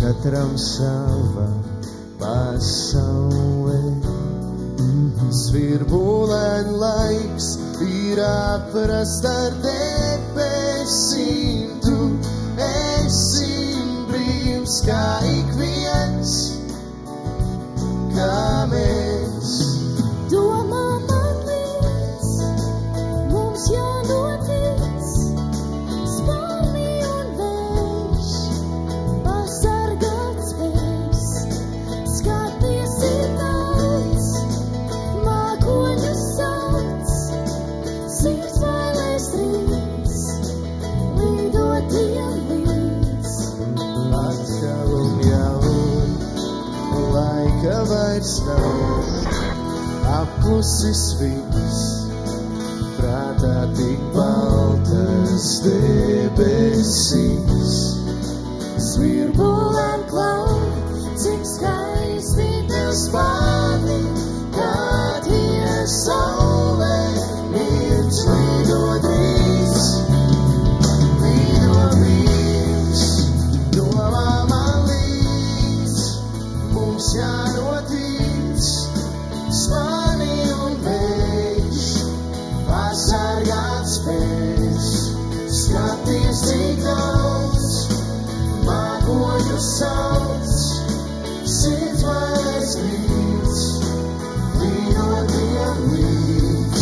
Katram sava pasaulē. Svirbulēn laiks ir aprast ar debesīm. Tu esi brīvs kā ik viens, kā mēs. Domā man līdz, mums jānotic, spārni un vējš, pasargāts vējs. Skaties ir daudz, mākoņu sauc, sirds vēlēs rīts, lidotiem līdz. Atkal un jaun, laika vairs nav, apklusis viss, prātā tik baltas debesīs. Svirbulēn klau, cik skaisti tev spārni, kā tie saulē, viens lido drīz, domā man līdz, mums jānotic, spārni un vējš, pasargāts spēs. Skaties cik daudz, mākoņu sauc, sirds vēlēs rīts, lidotiem līdz.